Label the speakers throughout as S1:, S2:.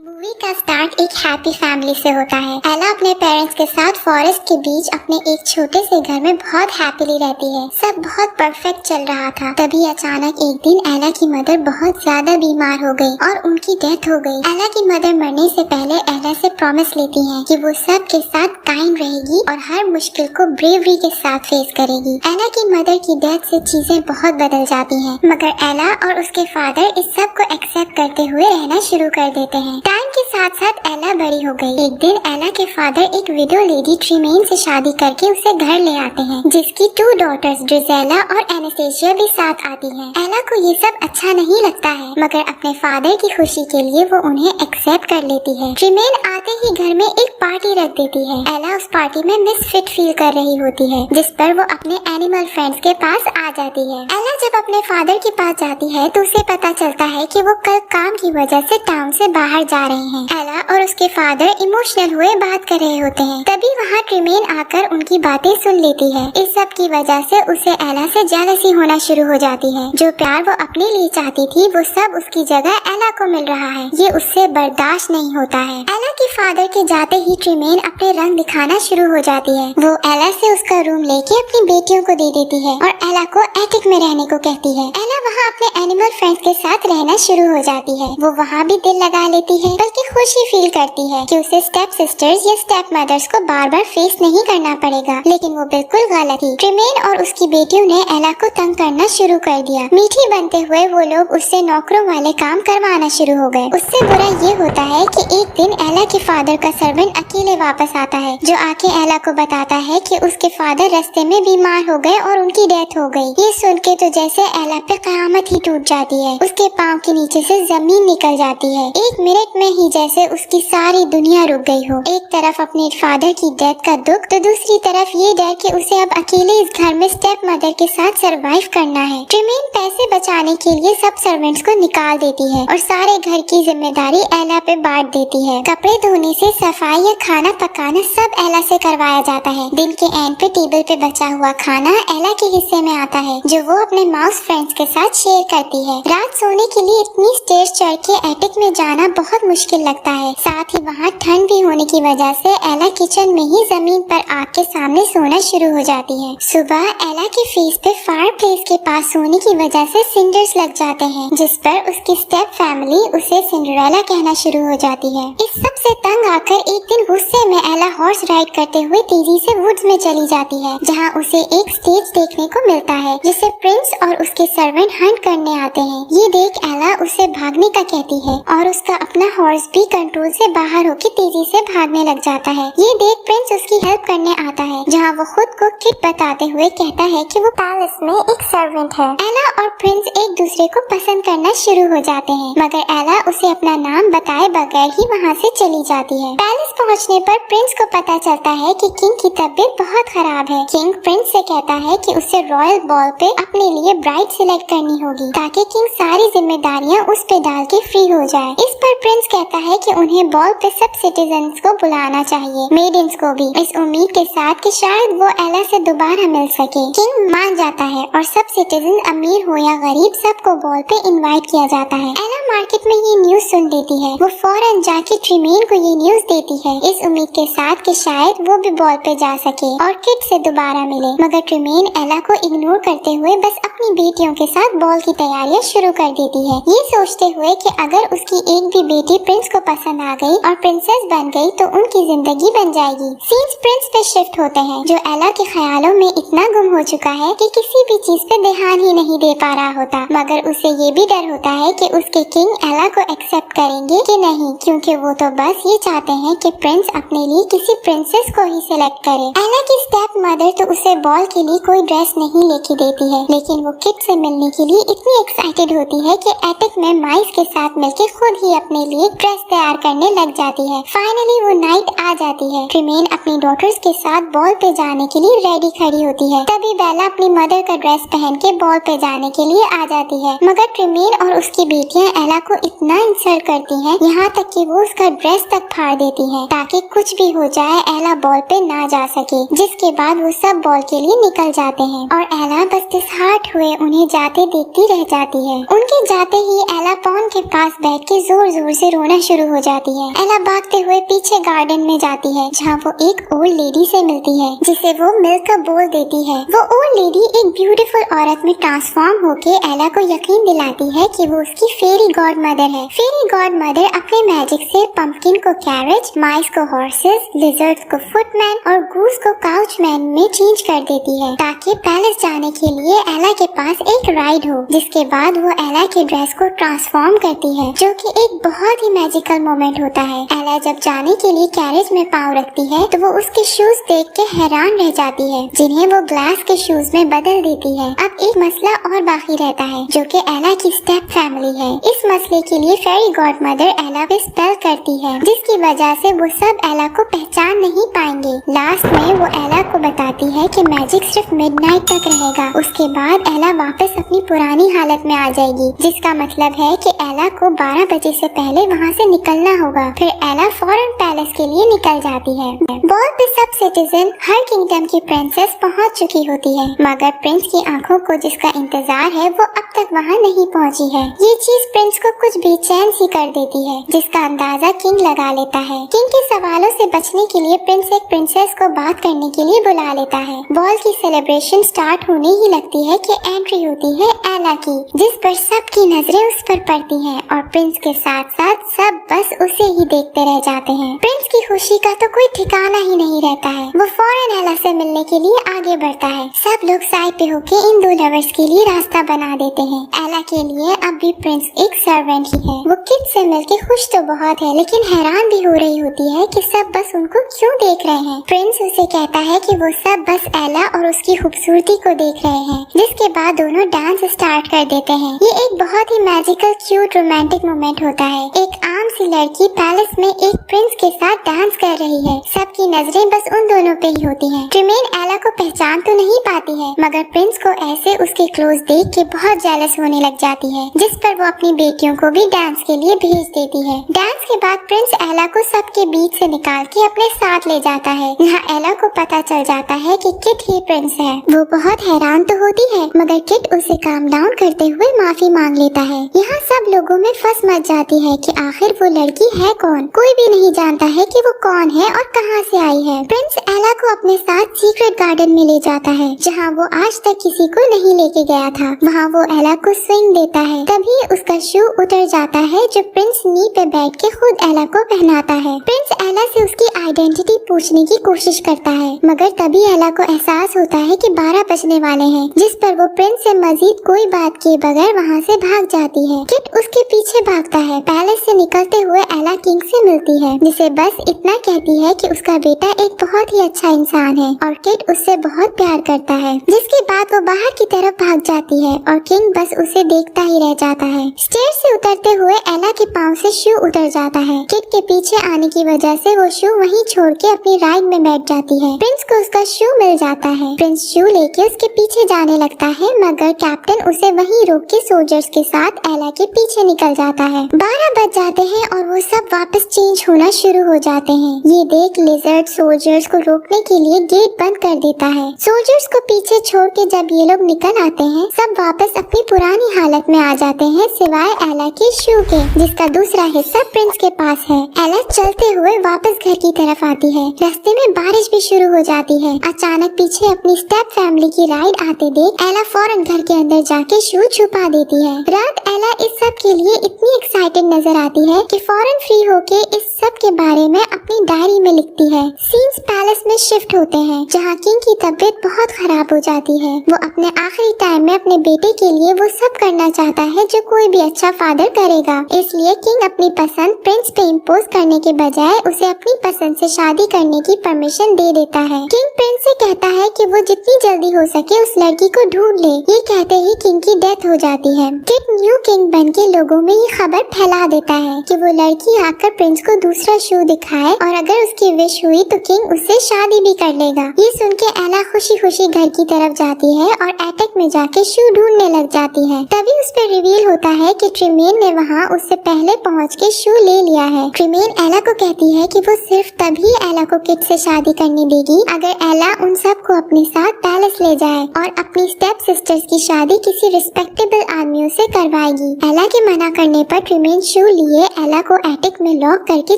S1: Movie का start एक happy family से होता है। एला अपने पेरेंट्स के साथ फॉरेस्ट के बीच अपने एक छोटे से घर में बहुत हैप्पीली रहती है। सब बहुत परफेक्ट चल रहा था। तभी अचानक एक दिन एला की मदर बहुत ज्यादा बीमार हो गई और उनकी डेथ हो गई। एला की मदर मरने से पहले एला से प्रॉमिस लेती है कि वो सब के साथ काइंड रहेगी और हर मुश्किल को ब्रेवरी के साथ फेस करेगी। एला की मदर की डेथ से चीजें बहुत बदल जाती हैं, मगर एला और उसके फादर इस सब को एक्सेप्ट करते हुए रहना शुरू कर देते हैं। टाइम के साथ साथ एला बड़ी हो गई। एक दिन एला के फादर एक विडो लेडी ट्रीमेन से शादी करके उसे घर ले आते हैं, जिसकी 2 डॉटर्स ड्रिजेला और एनास्टेसिया भी साथ आती हैं। एला को ये सब अच्छा नहीं लगता है, मगर अपने फादर की खुशी के लिए वो उन्हें एक्सेप्ट कर लेती है। ट्रीमेन आते ही घर में एक पार्टी रख देती है। एला उस पार्टी में मिसफिट फील कर रही होती है, जिस पर वो अपने एनिमल फ्रेंड्स के पास आ जाती है। एला जब अपने फादर के पास जाती है तो उसे पता चलता है कि वो कल काम की वजह से टाउन से बाहर जा रहे हैं। एला और उसके फादर इमोशनल हुए बात कर रहे होते हैं। तभी वहाँ ट्रीमेन आकर उनकी बातें सुन लेती है। इस सब की वजह से उसे एला से जेलसी होना शुरू हो जाती है। जो प्यार वो अपने लिए चाहती थी वो सब उसकी जगह एला को मिल रहा है। ये उससे बर्दाश्त नहीं होता है। एला के फादर के जाते ही ट्रीमेन अपने रंग दिखाना शुरू हो जाती है। वो एला से उसका रूम लेके अपनी बेटियों को दे देती है और एला को एटिक में रहने को कहती है। एला वहाँ अपने एनिमल फ्रेंड्स के साथ रहना शुरू हो जाती है। वो वहाँ भी दिल लगा लेती है, बल्कि खुशी फील करती है कि उसे स्टेप सिस्टर्स या स्टेप मदर्स को बार बार फेस नहीं करना पड़ेगा। लेकिन वो बिल्कुल गलत थी। ट्रीमेन और उसकी बेटियों ने एला को तंग करना शुरू कर दिया। मीठी बनते हुए वो लोग उससे नौकरों वाले काम करवाना शुरू हो गए। उससे बुरा ये होता है कि एक दिन एला के फादर का सर्वेंट अकेले वापस आता है, जो आके एला को बताता है कि उसके फादर रास्ते में बीमार हो गए और उनकी डेथ हो गई। ये सुन के तो जैसे एला पे कयामत ही टूट जाती है। उसके पाँव के नीचे से जमीन निकल जाती है। 1 मिनट में ही जैसे उसकी सारी दुनिया रुक गई हो। एक तरफ अपने फादर की डेथ का दुख, तो दूसरी तरफ ये डर कि उसे अब अकेले इस घर में स्टेप मदर के साथ सरवाइव करना है। ट्रीमेन पैसे बचाने के लिए सब सर्वेंट्स को निकाल देती है और सारे घर की जिम्मेदारी एला पे बांट देती है। कपड़े धोने से सफाई या खाना पकाना सब एला से करवाया जाता है। दिन के एंड पे टेबल पे बचा हुआ खाना एला के हिस्से में आता है, जो वो अपने माउस फ्रेंड्स के साथ शेयर करती है। रात सोने के लिए इतनी स्टेज चढ़ के एटिक में जाना बहुत मुश्किल लगता है। साथ ही वहाँ ठंड भी होने की वजह से एला किचन में ही जमीन पर आग के सामने सोना शुरू हो जाती है। सुबह एला के फेस पे फायर प्लेस के पास सोने की वजह से सिंडर्स लग जाते हैं, जिस पर उसकी स्टेप फैमिली उसे सिंड्रेला कहना शुरू हो जाती है। इस सब से तंग आकर एक दिन गुस्से में एला हॉर्स राइड करते हुए तेजी से वुड्स में चली जाती है, जहाँ उसे एक स्टेज देखने को मिलता है, जिसे प्रिंस और उसके सर्वेंट हंट करने आते हैं। ये देख एला उसे भागने का कहती है और उसका अपना हॉर्स भी कंट्रोल से बाहर होकर तेजी से भागने लग जाता है। ये देख प्रिंस उसकी हेल्प करने आता है, जहाँ वो खुद को किड बताते हुए कहता है कि वो पैलेस में एक सर्वेंट है। एला और प्रिंस एक दूसरे को पसंद करना शुरू हो जाते हैं, मगर एला उसे अपना नाम बताए बगैर ही वहाँ से चली जाती है। पैलेस पहुँचने पर प्रिंस को पता चलता है कि किंग की तबीयत बहुत खराब है। किंग प्रिंस से कहता है कि उसे रॉयल बॉल पे अपने लिए ब्राइड सिलेक्ट करनी होगी, ताकि किंग सारी जिम्मेदारियाँ उस पे डाल के फ्री हो जाए। इस पर प्रिंस कहता है कि उन्हें बॉल पे सब सिटीजन्स को बुलाना चाहिए, मेडिन्स को भी, इस उम्मीद के साथ कि शायद वो एला से दोबारा मिल सके। किंग मान जाता है और सब सिटीजन, अमीर हो या गरीब, सबको बॉल पे इनवाइट किया जाता है। एला मार्केट में ये न्यूज सुन लेती है। वो फौरन जाके ट्रीमेन को ये न्यूज देती है, इस उम्मीद के साथ कि शायद वो भी बॉल पे जा सके और किड से दोबारा मिले। मगर ट्रीमेन एला को इग्नोर करते हुए बस अपनी बेटियों के साथ बॉल की तैयारियां शुरू कर देती है, ये सोचते हुए कि अगर उसकी एक भी बेटी प्रिंस को पसंद आ गई और प्रिंसेस बन गई तो उनकी जिंदगी बन जाएगी। सीन्स प्रिंस पे शिफ्ट होते हैं, जो एला के ख्यालों में इतना गुम हो चुका है कि किसी भी चीज पे ध्यान ही नहीं दे पा रहा होता। मगर उसे ये भी डर होता है कि उसके किंग एला को एक्सेप्ट करेंगे कि नहीं, क्योंकि वो तो बस ये चाहते हैं कि प्रिंस अपने लिए किसी प्रिंसेस को ही सिलेक्ट करे। एला की स्टेप मदर तो उसे बॉल के लिए कोई ड्रेस नहीं लेके देती है, लेकिन वो किड से मिलने के लिए इतनी एक्साइटेड होती है कि एटिक में माइस के साथ मिलके खुद ही अपने लिए ड्रेस तैयार करने लग जाती है। फाइनली वो नाइट आ जाती है। ट्रीमेन अपनी डॉटर्स के साथ बॉल पे जाने के लिए रेडी खड़ी होती है। तभी बेला अपनी मदर का ड्रेस पहन के बॉल पे जाने के लिए आ जाती है, मगर ट्रीमेन और उसकी बेटियां एला को इतना इंसल्ट करती है, यहाँ तक कि वो उसका ड्रेस तक फाड़ देती है ताकि कुछ भी हो जाए एला बॉल पे ना जा सके। जिसके बाद वो सब बॉल के लिए निकल जाते हैं और एला बस डिसहार्ट हुए उन्हें जाते देखती रह जाती है। उनके जाते ही एला पॉन्ड के पास बैठ के जोर जोर से रोना शुरू हो जाती है। एला भागते हुए पीछे गार्डन में जाती है जहाँ वो एक ओल्ड लेडी से मिलती है जिसे वो मिल्क का बोल देती है। वो ओल्ड लेडी एक ब्यूटीफुल औरत में ट्रांसफॉर्म होके एला को यकीन दिलाती है कि वो उसकी फेरी गॉड मदर है। फेरी गॉड मदर अपने मैजिक से पंपकिन को कैरेज, माइस को हॉर्सेस, लिजर्ड्स को फुटमैन और गूस को काउचमैन में चेंज कर देती है ताकि पैलेस जाने के लिए एला के पास एक राइड हो। जिसके बाद वो एला के ड्रेस को ट्रांसफॉर्म करती है जो कि एक बहुत ही मैजिकल मोमेंट होता है। एला जब जाने के लिए कैरेज में पाँव रखती है तो वो उसके शूज देख के हैरान रह जाती है जिन्हें वो ग्लास के शूज में बदल देती है। अब एक मसला और बाकी रहता है जो कि एला की स्टेप फैमिली है। इस मसले के लिए फेरी गॉड मदर एला पे स्पेल करती है जिसकी वजह से वो सब एला को पहचान नहीं पाएंगे। लास्ट में वो एला को बताती है कि मैजिक सिर्फ मिडनाइट तक रहेगा, उसके बाद एला वापस अपनी पुरानी हालत में आ जाएगी। जिसका मतलब है कि एला को 12 बजे से पहले वहाँ से निकलना होगा। फिर एला फौरन पैलेस के लिए निकल जाती है। बॉल पे सब सिटीजन हर किंगडम की प्रिंसेस पहुँच चुकी होती है मगर प्रिंस की आंखों को जिसका इंतजार है वो अब तक वहाँ नहीं पहुँची है। ये चीज प्रिंस को कुछ बेचैन सी कर देती है जिसका अंदाजा किंग लगा लेता है। किंग के सवालों से बचने के लिए प्रिंस एक प्रिंसेस को बात करने के लिए बुला लेता है। बॉल की सेलिब्रेशन स्टार्ट होने ही लगती है कि एंट्री होती है एला की, जिस पर सबकी नजरें उस पर पड़ती हैं और प्रिंस के साथ साथ सब बस उसे ही देखते रह जाते हैं। प्रिंस की खुशी का तो कोई ठिकाना ही नहीं रहता है। वो फौरन एला से मिलने के लिए आगे बढ़ता है। सब लोग साइड पे होके इन दो लवर्स के लिए रास्ता बना देते हैं। एला के लिए अब भी प्रिंस एक सर्वेंट ही है। वो किड से मिलके खुश तो बहुत है लेकिन हैरान भी हो रही होती है कि सब बस उनको क्यों देख रहे हैं। प्रिंस उसे कहता है कि वो सब बस एला और उसकी खूबसूरती को देख रहे हैं। जिसके बाद दोनों डांस स्टार्ट कर देते हैं। ये एक बहुत ही मैजिकल क्यूट रोमांटिक मोमेंट होता है। एक आम सी लड़की पैलेस में एक प्रिंस के साथ डांस कर रही है। सबकी नजरें बस उन दोनों पे ही होती हैं। ट्रिमेन एला को पहचान तो नहीं पाती है मगर प्रिंस को ऐसे उसके क्लोज देख के बहुत जेलस होने लग जाती है जिस पर वो अपनी बेटियों को भी डांस के लिए भेज देती है। डांस के बाद प्रिंस एला को सबके बीच से निकाल के अपने साथ ले जाता है। यहाँ एला को पता चल जाता है कि किट ही प्रिंस है। वो बहुत हैरान तो होती है मगर किट उसे काम डाउन करते हुए माफी मांग लेता है। यहाँ सब लोगों में फंस मच जाती है कि आखिर वो लड़की है कौन। कोई भी नहीं जानता है कि वो कौन है और कहाँ से आई है। प्रिंस एला को अपने साथ सीक्रेट गार्डन में ले जाता है जहाँ वो आज तक किसी को नहीं लेके गया था। वहाँ वो एला को स्विंग देता है। तभी उसका शू उतर जाता है जो प्रिंस नी पे बैठ के खुद एला को पहनाता है। प्रिंस एला से उसकी आइडेंटिटी पूछने की कोशिश करता है मगर तभी एला को एहसास होता है कि 12 बजने वाले हैं जिस पर वो प्रिंस से मजीद कोई बात किए बगैर वहाँ से भाग जाती है। किट उसके पीछे भागता है। पैलेस से निकलते हुए एला किंग से मिलती है जिसे बस इतना कहती है कि उसका बेटा एक बहुत ही अच्छा इंसान है और किट उससे बहुत प्यार करता है। जिसके बाद वो बाहर की तरफ भाग जाती है और किंग बस उसे देखता ही रह जाता है। स्टेयर से उतरते हुए एला के पाँव से शू उतर जाता है। किट के पीछे आने की वजह से वो शू वहीं छोड़ के अपनी राइड में बैठ जाती है। प्रिंस को उसका शू मिल जाता है। प्रिंस शू लेके उसके पीछे जाने लगता है मगर कैप्टन उसे वहीं रोक के सोल्जर्स के साथ एला के पीछे निकल जाता है। 12 बज जाते हैं और वो सब वापस चेंज होना शुरू हो जाते हैं। ये देख लिजर्ड सोल्जर्स को रोकने के लिए गेट बंद कर देता है। सोल्जर्स को पीछे छोड़ के जब ये लोग निकल आते हैं सब वापस अपनी पुरानी हालत में आ जाते हैं सिवाय एला के शू के जिसका दूसरा हिस्सा प्रिंस के पास है। एला चलते हुए वापस घर की तरफ आती है। रास्ते में बारिश भी शुरू हो जाती है। अचानक पीछे अपनी स्टेप फैमिली की राइड आते देख एला फौरन घर के अंदर जाके शू छुपा देती है। रात एला इस सब के लिए इतनी एक्साइटेड नजर आती है कि फौरन फ्री होके इस सब के बारे में अपनी डायरी में लिखती है। सीन्स पैलेस में शिफ्ट होते हैं जहाँ किंग की तबीयत बहुत खराब हो जाती है। वो अपने आखिरी टाइम में अपने बेटे के लिए वो सब करना चाहता है जो कोई भी अच्छा फादर करेगा। इसलिए किंग अपनी पसंद प्रिंस पे इम्पोज करने के बजाय उसे अपनी पसंद से शादी करने की परमिशन दे देता है। किंग प्रिंस से कहता है कि वो जितनी जल्दी हो सके उस लड़की को ढूंढ ले। ये कहते ही किंग की डेथ हो जाती है। किट न्यू किंग बन के लोगों में ये खबर फैला देता है कि वो लड़की आकर प्रिंस को दूसरा शू दिखाए और अगर उसकी विश हुई तो किंग उससे शादी भी कर लेगा। ये सुन के एला खुशी खुशी घर की तरफ जाती है और एटक में जाके शू ढूंढने लग जाती है। तभी उस पर रिवील होता है कि ट्रिमेन ने वहाँ उससे पहले पहुँच के शू ले लिया है। ट्रिमेन एला को कहती है कि वो सिर्फ तभी एला को किट से शादी करने देगी अगर एला उन सबको अपने साथ पैलेस ले जाए और अपनी स्टेप सिस्टर्स की शादी किसी रिस्पेक्टेबल आदमियों से करवाएगी। एला के मना करने पर ट्रिमेन शू लिए एला को एटिक में लॉक करके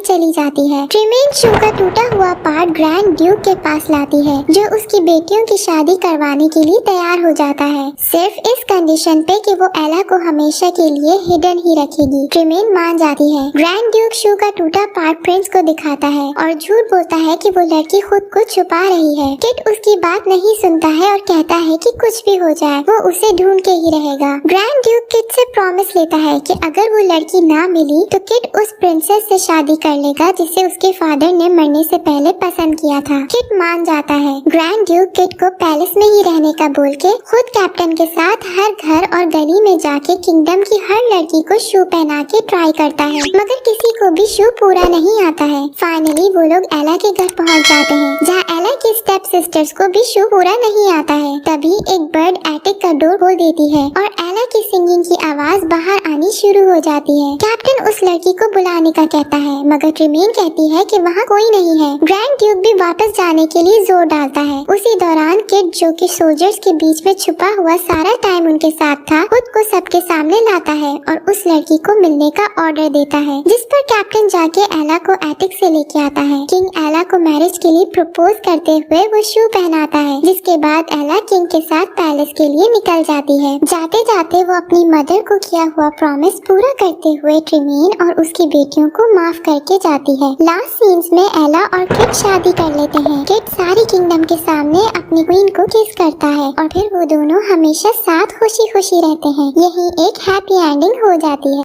S1: चली जाती है। ट्रिमेन शू का टूटा हुआ पार्ट ग्रैंड ड्यूक के पास लाती है जो उसकी बेटियों की शादी करवाने के लिए तैयार हो जाता है, सिर्फ इस कंडीशन पे कि वो एला को हमेशा के लिए हिडन ही रखेगी। ट्रिमेन मान जाती है। ग्रैंड ड्यूक शू का टूटा पार्ट प्रिंस को दिखाता है और झूठ बोलता है कि वो लड़की खुद को छुपा रही है। किट उसकी बात नहीं सुनता है और कहता है कि कुछ भी हो जाए वो उसे ढूंढ के ही रहेगा। ग्रैंड ड्यूक किट से प्रॉमिस लेता है कि अगर वो लड़की ना मिली तो किट उस प्रिंसेस से शादी कर लेगा जिसे उसके फादर ने मरने से पहले पसंद किया था। किट मान जाता है। ग्रैंड ड्यूक किट को पैलेस में ही रहने का बोल के खुद कैप्टन के साथ हर घर और गली में जाके किंगडम की हर लड़की को शू पहना के ट्राई करता है, मगर किसी को भी शू पूरा नहीं आता है। फाइनली वो लोग एला के घर पहुंच जाते हैं जहां एला की स्टेप सिस्टर्स को भी शू पूरा नहीं आता है। तभी एक बर्ड एटिक का डोर खोल देती है और एला की सिंगिंग की आवाज बाहर आनी शुरू हो जाती है। कैप्टन उस लड़की को बुलाने का कहता है मगर ट्रिमेन कहती है कि वहाँ कोई नहीं है। ग्रैंड ड्यूक भी वापस जाने के लिए जोर डालता है। उसी दौरान किट जो कि सोल्जर्स के बीच में छुपा हुआ सारा टाइम उनके साथ था खुद को सबके सामने लाता है और उस लड़की को मिलने का ऑर्डर देता है, जिस पर कैप्टन जाके एला को एटिक से लेके आता है। किंग एला को मैरिज के लिए प्रपोज करते हुए वो शू पहनाता है, जिसके बाद एला किंग के साथ पैलेस के लिए निकल जाती है। जाते जाते वो अपनी मदर को किया हुआ प्रॉमिस पूरा करते हुए ट्रिमेन और उसकी बेटियों को माफ करके जाती है। लास्ट सीन्स में एला और किट शादी कर लेते हैं। किट सारी किंगडम के सामने अपनी क्वीन को किस करता है और फिर वो दोनों हमेशा साथ खुशी खुशी रहते हैं। यही एक हैप्पी एंडिंग हो जाती है।